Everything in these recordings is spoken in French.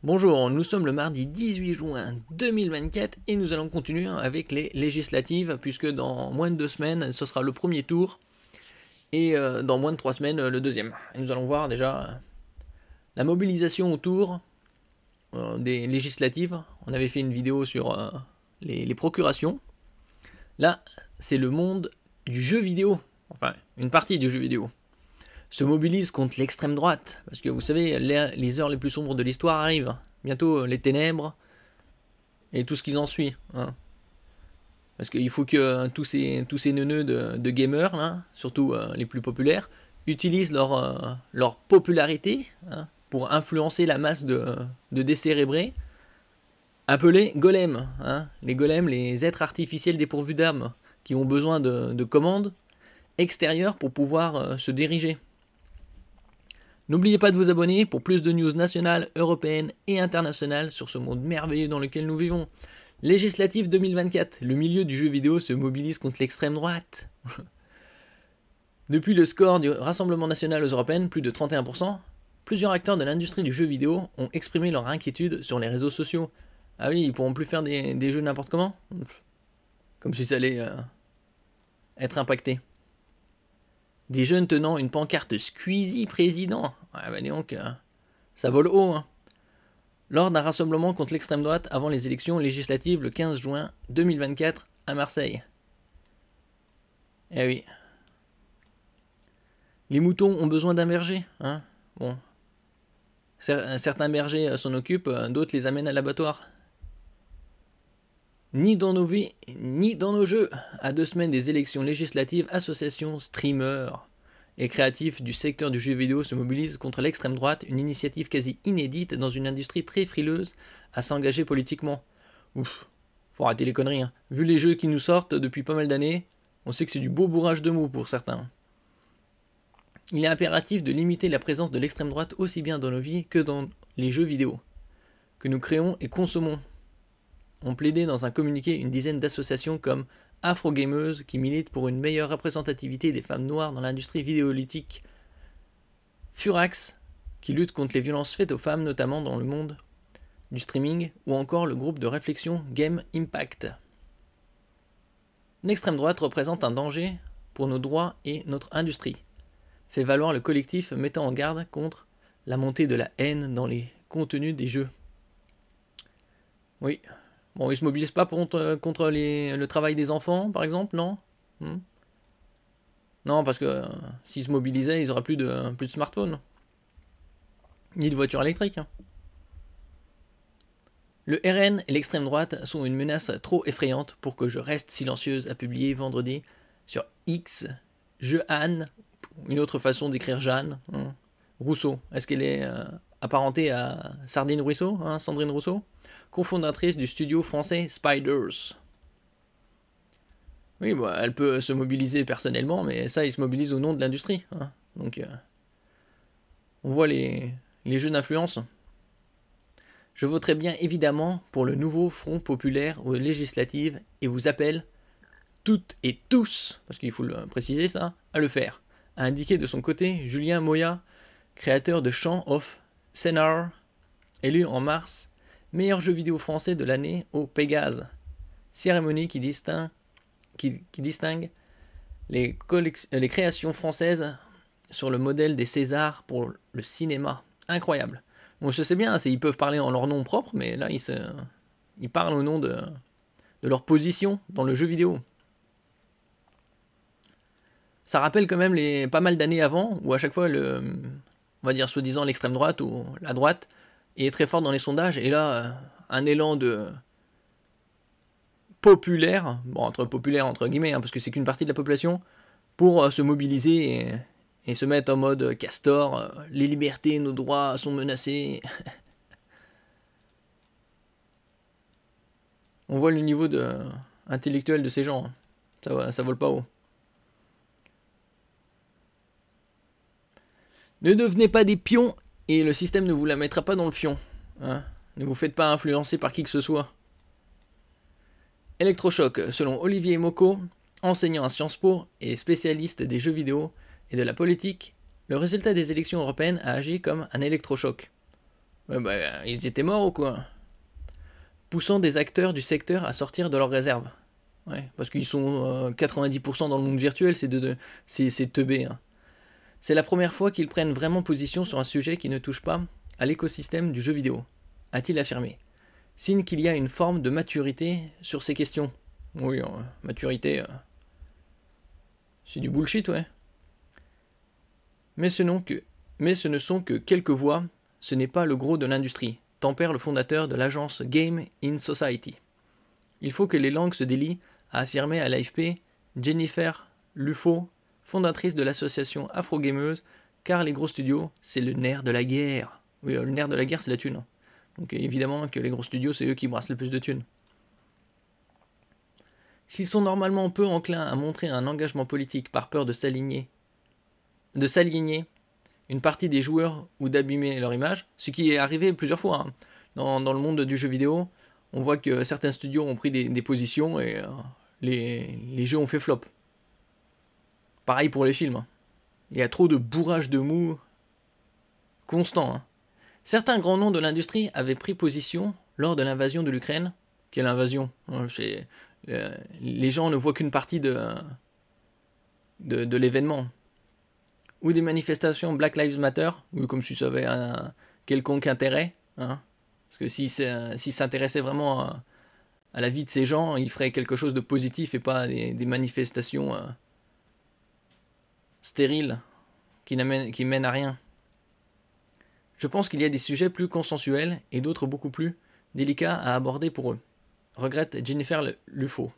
Bonjour, nous sommes le mardi 18 juin 2024 et nous allons continuer avec les législatives puisque dans moins de 2 semaines ce sera le premier tour et dans moins de 3 semaines le deuxième. Et nous allons voir déjà la mobilisation autour des législatives. On avait fait une vidéo sur les procurations. Là c'est le monde du jeu vidéo, enfin une partie du jeu vidéo se mobilise contre l'extrême droite, parce que vous savez, les heures les plus sombres de l'histoire arrivent. Bientôt les ténèbres et tout ce qui en suit. Hein. Parce qu'il faut que tous ces neuneux de gamers, là, surtout les plus populaires, utilisent leur popularité pour influencer la masse de décérébrés, appelés golems. Les golems, les êtres artificiels dépourvus d'âme, qui ont besoin de commandes extérieures pour pouvoir se diriger. N'oubliez pas de vous abonner pour plus de news nationales, européennes et internationales sur ce monde merveilleux dans lequel nous vivons. Législative 2024, le milieu du jeu vidéo se mobilise contre l'extrême droite. Depuis le score du Rassemblement national aux européennes, plus de 31%, plusieurs acteurs de l'industrie du jeu vidéo ont exprimé leur inquiétude sur les réseaux sociaux. Ah oui, ils pourront plus faire des jeux n'importe comment? Comme si ça allait être impacté. Des jeunes tenant une pancarte Squeezie président. Ah bah donc, ça vole haut. Hein. Lors d'un rassemblement contre l'extrême droite avant les élections législatives le 15 juin 2024 à Marseille. Eh oui. Les moutons ont besoin d'un berger. Hein. Bon. Certains bergers s'en occupent, d'autres les amènent à l'abattoir. Ni dans nos vies, ni dans nos jeux. À 2 semaines des élections législatives, associations, streamers et créatifs du secteur du jeu vidéo se mobilisent contre l'extrême droite, une initiative quasi inédite dans une industrie très frileuse à s'engager politiquement. Ouf, faut arrêter les conneries. Hein. Vu les jeux qui nous sortent depuis pas mal d'années, on sait que c'est du beau bourrage de mots pour certains. Il est impératif de limiter la présence de l'extrême droite aussi bien dans nos vies que dans les jeux vidéo, que nous créons et consommons. Ont plaidé dans un communiqué une dizaine d'associations comme Afro-Gameuse qui milite pour une meilleure représentativité des femmes noires dans l'industrie vidéoludique, Furax qui lutte contre les violences faites aux femmes notamment dans le monde du streaming, ou encore le groupe de réflexion Game Impact. L'extrême droite représente un danger pour nos droits et notre industrie, fait valoir le collectif mettant en garde contre la montée de la haine dans les contenus des jeux. Oui. Bon, ils se mobilisent pas contre le travail des enfants, par exemple, non? Non, parce que s'ils se mobilisaient, ils n'auraient plus de smartphones. Ni de voitures électriques. Hein. Le RN et l'extrême droite sont une menace trop effrayante pour que je reste silencieuse, a publié vendredi sur X, Jeanne, une autre façon d'écrire Jeanne, Rousseau. Est-ce qu'elle est apparentée à Sardine Rousseau, Sandrine Rousseau, cofondatrice du studio français Spiders. Oui, bah, elle peut se mobiliser personnellement, mais ça, il se mobilise au nom de l'industrie. Hein. Donc, on voit les jeux d'influence. Je voterai bien évidemment pour le nouveau Front populaire aux législatives et vous appelle toutes et tous, parce qu'il faut le préciser ça, à le faire. A indiqué de son côté Julien Moya, créateur de Chant of Sennar, élu en mars meilleur jeu vidéo français de l'année au Pégase, cérémonie qui distingue les créations françaises sur le modèle des Césars pour le cinéma. Incroyable. Bon, je sais bien, ils peuvent parler en leur nom propre, mais là, ils parlent au nom de leur position dans le jeu vidéo. Ça rappelle quand même pas mal d'années avant, où à chaque fois, on va dire soi-disant l'extrême droite ou la droite, est très fort dans les sondages, et là, un élan de populaire, bon, entre guillemets, parce que c'est qu'une partie de la population, pour se mobiliser et se mettre en mode castor, les libertés, nos droits sont menacés. On voit le niveau intellectuel de ces gens, ça vole pas haut. Ne devenez pas des pions, et le système ne vous la mettra pas dans le fion. Hein. Ne vous faites pas influencer par qui que ce soit. Électrochoc, selon Olivier Mocco, enseignant à Sciences Po et spécialiste des jeux vidéo et de la politique, le résultat des élections européennes a agi comme un électrochoc. Ouais, bah, ils étaient morts ou quoi? Poussant des acteurs du secteur à sortir de leurs réserves. Ouais, parce qu'ils sont 90% dans le monde virtuel, c'est teubé. Hein. C'est la première fois qu'ils prennent vraiment position sur un sujet qui ne touche pas à l'écosystème du jeu vidéo, a-t-il affirmé. Signe qu'il y a une forme de maturité sur ces questions. Oui, maturité, c'est du bullshit, ouais. Mais ce, mais ce ne sont que quelques voix, ce n'est pas le gros de l'industrie, tempère le fondateur de l'agence Game in Society. Il faut que les langues se délient, a affirmé à l'AFP Jennifer Lufo, fondatrice de l'association Afrogameuse, car les gros studios, c'est le nerf de la guerre. Oui, le nerf de la guerre, c'est la thune. Donc évidemment que les gros studios, c'est eux qui brassent le plus de thunes. S'ils sont normalement peu enclins à montrer un engagement politique par peur de s'aligner une partie des joueurs ou d'abîmer leur image, ce qui est arrivé plusieurs fois hein. Dans le monde du jeu vidéo, on voit que certains studios ont pris des positions et les jeux ont fait flop. Pareil pour les films. Hein. Il y a trop de bourrage de mou constant. Hein. Certains grands noms de l'industrie avaient pris position lors de l'invasion de l'Ukraine. Quelle invasion? Les gens ne voient qu'une partie de l'événement. Ou des manifestations Black Lives Matter, ou comme si ça avait un quelconque intérêt. Hein. Parce que s'ils s'intéressaient vraiment à la vie de ces gens, ils feraient quelque chose de positif et pas des manifestations stériles qui mènent à rien. Je pense qu'il y a des sujets plus consensuels et d'autres beaucoup plus délicats à aborder pour eux, regrette Jennifer Lufo.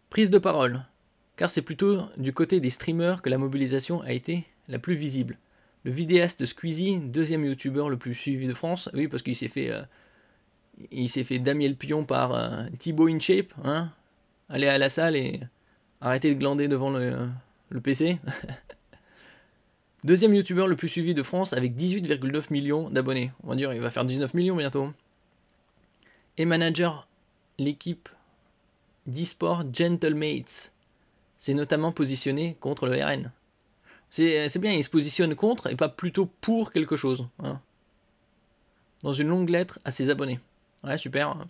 Prise de parole, car c'est plutôt du côté des streamers que la mobilisation a été la plus visible. Le vidéaste Squeezie, deuxième youtubeur le plus suivi de France, oui parce qu'il s'est fait damier le pion par Thibaut InShape, hein, aller à la salle et arrêter de glander devant le PC. Deuxième youtubeur le plus suivi de France avec 18,9 millions d'abonnés. On va dire il va faire 19 millions bientôt. Et manager l'équipe d'e-sport Gentlemates. C'est notamment positionné contre le RN. C'est bien, il se positionne contre et pas plutôt pour quelque chose. Hein. Dans une longue lettre à ses abonnés. Ouais, super.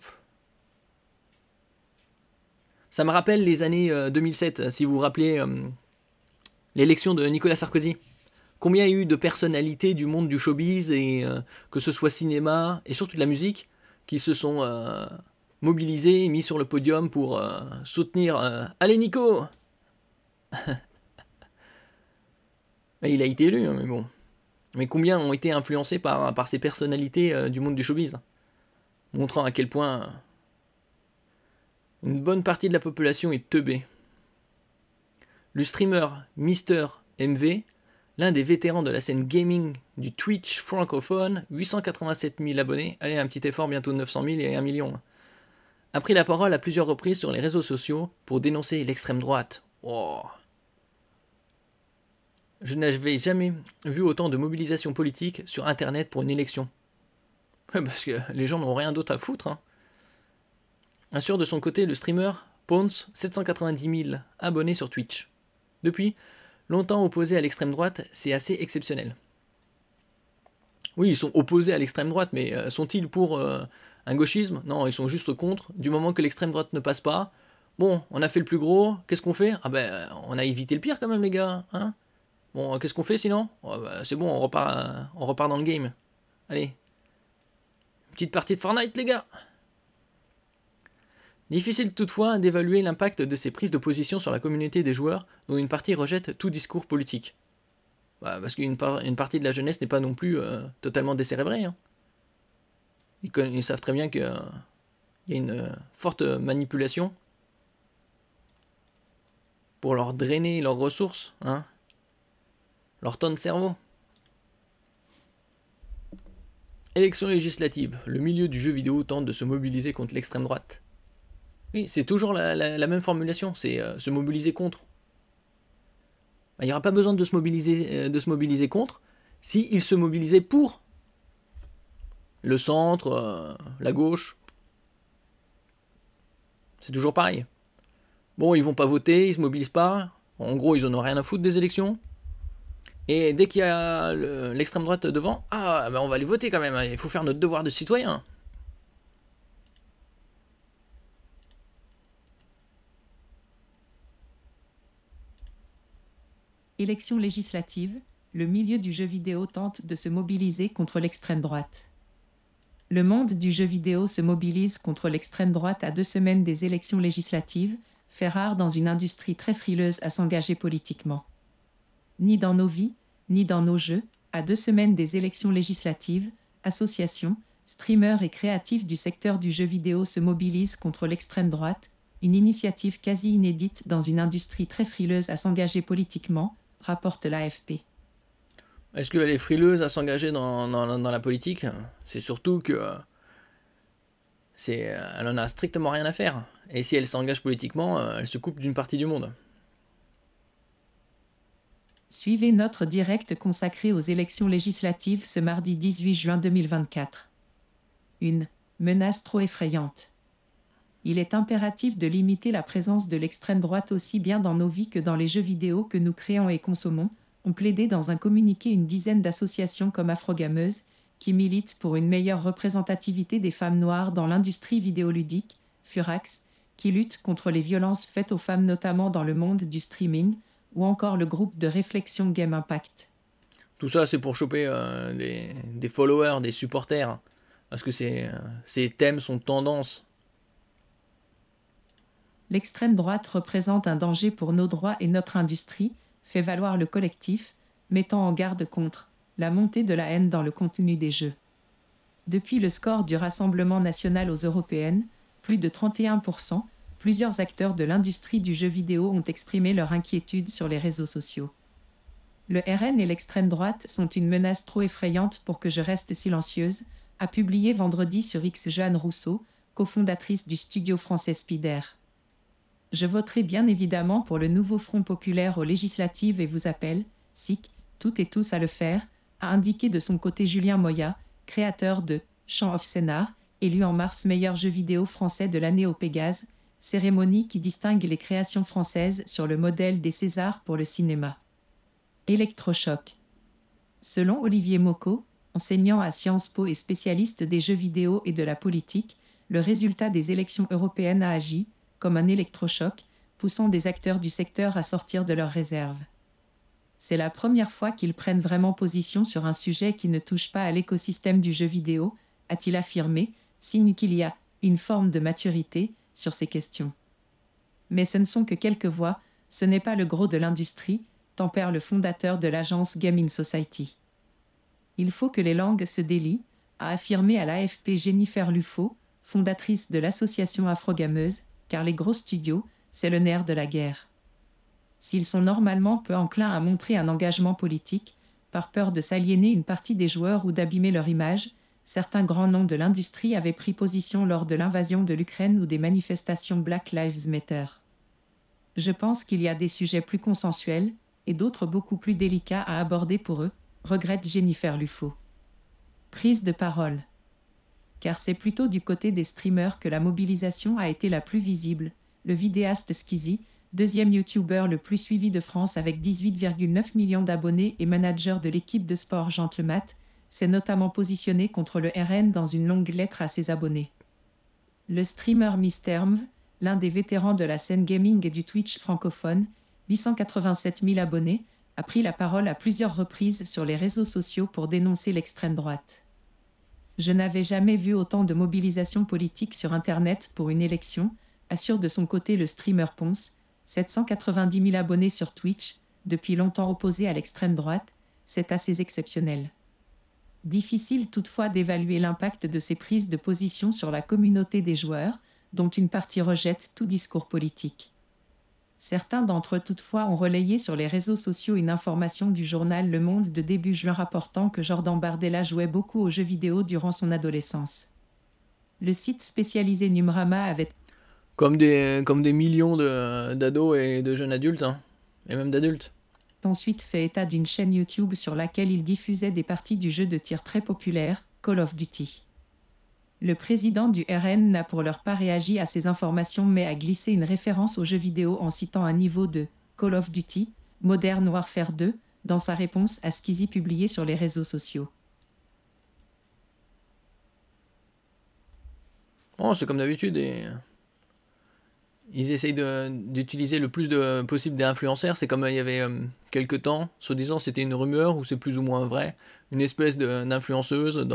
Ça me rappelle les années 2007, si vous vous rappelez l'élection de Nicolas Sarkozy. Combien il y a eu de personnalités du monde du showbiz, et que ce soit cinéma et surtout de la musique, qui se sont mobilisés, mis sur le podium pour soutenir Allez Nico. Il a été élu, hein, mais bon. Mais combien ont été influencés par ces personnalités du monde du showbiz, montrant à quel point une bonne partie de la population est teubée. Le streamer Mister MV, l'un des vétérans de la scène gaming du Twitch francophone, 887 000 abonnés, allez un petit effort, bientôt 900 000 et 1 million, a pris la parole à plusieurs reprises sur les réseaux sociaux pour dénoncer l'extrême droite. Oh. Je n'avais jamais vu autant de mobilisation politique sur internet pour une élection. Parce que les gens n'ont rien d'autre à foutre. Hein. Assure de son côté le streamer Ponce, 790 000 abonnés sur Twitch. Depuis, longtemps opposé à l'extrême droite, c'est assez exceptionnel. Oui, ils sont opposés à l'extrême droite, mais sont-ils pour un gauchisme? Non, ils sont juste contre. Du moment que l'extrême droite ne passe pas, bon, on a fait le plus gros, qu'est-ce qu'on fait? Ah ben, on a évité le pire quand même les gars, hein. Bon, qu'est-ce qu'on fait sinon? Oh, bah, c'est bon, on repart dans le game. Allez. Petite partie de Fortnite, les gars. Difficile toutefois d'évaluer l'impact de ces prises de position sur la communauté des joueurs, dont une partie rejette tout discours politique. Bah, parce qu'une partie de la jeunesse n'est pas non plus totalement décérébrée. Hein. Ils savent très bien qu'il y a une forte manipulation pour leur drainer leurs ressources, hein. Leur tonne de cerveau. Élection législative. Le milieu du jeu vidéo tente de se mobiliser contre l'extrême droite. Oui, c'est toujours la même formulation, c'est se mobiliser contre. Il n'y aura pas besoin de se mobiliser contre s'ils se mobilisaient pour. Le centre, la gauche. C'est toujours pareil. Bon, ils vont pas voter, ils se mobilisent pas. En gros, ils en ont rien à foutre des élections. Et dès qu'il y a l'extrême droite devant, ah, ben on va aller voter quand même, hein. Il faut faire notre devoir de citoyen. Élections législatives, le milieu du jeu vidéo tente de se mobiliser contre l'extrême droite. Le monde du jeu vidéo se mobilise contre l'extrême droite à 2 semaines des élections législatives, fait rare dans une industrie très frileuse à s'engager politiquement. Ni dans nos vies, ni dans nos jeux, à 2 semaines des élections législatives, associations, streamers et créatifs du secteur du jeu vidéo se mobilisent contre l'extrême droite, une initiative quasi inédite dans une industrie très frileuse à s'engager politiquement, rapporte l'AFP. Est-ce qu'elle est frileuse à s'engager dans la politique? C'est surtout que elle en a strictement rien à faire. Et si elle s'engage politiquement, elle se coupe d'une partie du monde. Suivez notre direct consacré aux élections législatives ce mardi 18 juin 2024. Une menace trop effrayante. Il est impératif de limiter la présence de l'extrême droite aussi bien dans nos vies que dans les jeux vidéo que nous créons et consommons, ont plaidé dans un communiqué une dizaine d'associations comme Afrogameuse, qui militent pour une meilleure représentativité des femmes noires dans l'industrie vidéoludique, Furax, qui lutte contre les violences faites aux femmes notamment dans le monde du streaming, ou encore le groupe de réflexion Game Impact. Tout ça, c'est pour choper des followers, des supporters, parce que ces thèmes sont tendance. L'extrême droite représente un danger pour nos droits et notre industrie, fait valoir le collectif, mettant en garde contre la montée de la haine dans le contenu des jeux. Depuis le score du Rassemblement national aux européennes, plus de 31%, plusieurs acteurs de l'industrie du jeu vidéo ont exprimé leur inquiétude sur les réseaux sociaux. Le RN et l'extrême droite sont une menace trop effrayante pour que je reste silencieuse, a publié vendredi sur X Jeanne Rousseau, cofondatrice du studio français Spider. Je voterai bien évidemment pour le nouveau Front populaire aux législatives et vous appelle, SIC, toutes et tous à le faire, a indiqué de son côté Julien Moya, créateur de Champ of Scénar, élu en mars meilleur jeu vidéo français de l'année au Pégase, cérémonie qui distingue les créations françaises sur le modèle des Césars pour le cinéma. Électrochoc. Selon Olivier Mocco, enseignant à Sciences Po et spécialiste des jeux vidéo et de la politique, le résultat des élections européennes a agi comme un électrochoc, poussant des acteurs du secteur à sortir de leurs réserves. C'est la première fois qu'ils prennent vraiment position sur un sujet qui ne touche pas à l'écosystème du jeu vidéo, a-t-il affirmé, signe qu'il y a une forme de maturité sur ces questions. Mais ce ne sont que quelques voix, ce n'est pas le gros de l'industrie, tempère le fondateur de l'agence Gaming Society. Il faut que les langues se délient, a affirmé à l'AFP Jennifer Lufo, fondatrice de l'association Afrogameuse, car les gros studios, c'est le nerf de la guerre. S'ils sont normalement peu enclins à montrer un engagement politique, par peur de s'aliéner une partie des joueurs ou d'abîmer leur image, certains grands noms de l'industrie avaient pris position lors de l'invasion de l'Ukraine ou des manifestations Black Lives Matter. Je pense qu'il y a des sujets plus consensuels, et d'autres beaucoup plus délicats à aborder pour eux, regrette Jennifer Lufo. Prise de parole. Car c'est plutôt du côté des streamers que la mobilisation a été la plus visible. Le vidéaste Skizzy, deuxième youtubeur le plus suivi de France avec 18,9 millions d'abonnés et manager de l'équipe de sport Gentlemat, s'est notamment positionné contre le RN dans une longue lettre à ses abonnés. Le streamer Mistermv, l'un des vétérans de la scène gaming et du Twitch francophone, 887 000 abonnés, a pris la parole à plusieurs reprises sur les réseaux sociaux pour dénoncer l'extrême droite. Je n'avais jamais vu autant de mobilisation politique sur Internet pour une élection, assure de son côté le streamer Ponce, 790 000 abonnés sur Twitch, depuis longtemps opposé à l'extrême droite, c'est assez exceptionnel. Difficile toutefois d'évaluer l'impact de ces prises de position sur la communauté des joueurs, dont une partie rejette tout discours politique. Certains d'entre eux toutefois ont relayé sur les réseaux sociaux une information du journal Le Monde de début juin rapportant que Jordan Bardella jouait beaucoup aux jeux vidéo durant son adolescence. Le site spécialisé Numrama avait Comme des millions d'ados et de jeunes adultes, hein, et même d'adultes. Ensuite fait état d'une chaîne YouTube sur laquelle il diffusait des parties du jeu de tir très populaire, Call of Duty. Le président du RN n'a pour l'heure pas réagi à ces informations mais a glissé une référence au jeu vidéo en citant un niveau de Call of Duty, Modern Warfare 2, dans sa réponse à Squeezie publié sur les réseaux sociaux. Bon, c'est comme d'habitude, et ils essayent d'utiliser le plus possible des influenceurs. C'est comme il y avait quelques temps, soi-disant c'était une rumeur, ou c'est plus ou moins vrai, une espèce d'influenceuse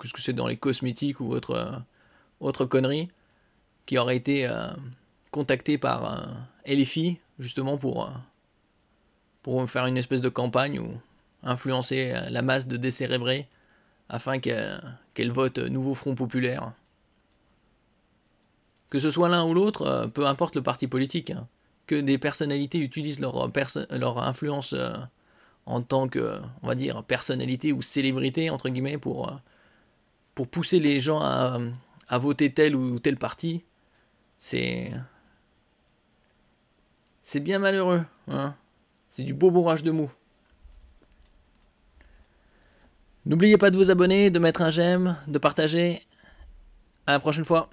qu'est-ce que c'est, dans les cosmétiques ou autre connerie, qui aurait été contactée par LFI, justement pour faire une espèce de campagne ou influencer la masse de décérébrés afin qu'elle vote Nouveau Front Populaire. Que ce soit l'un ou l'autre, peu importe le parti politique, hein, que des personnalités utilisent leur influence en tant que, on va dire, personnalité ou célébrité, entre guillemets, pour pousser les gens à voter tel ou tel parti, c'est bien malheureux. Hein. C'est du beau bourrage de mou. N'oubliez pas de vous abonner, de mettre un j'aime, de partager. À la prochaine fois.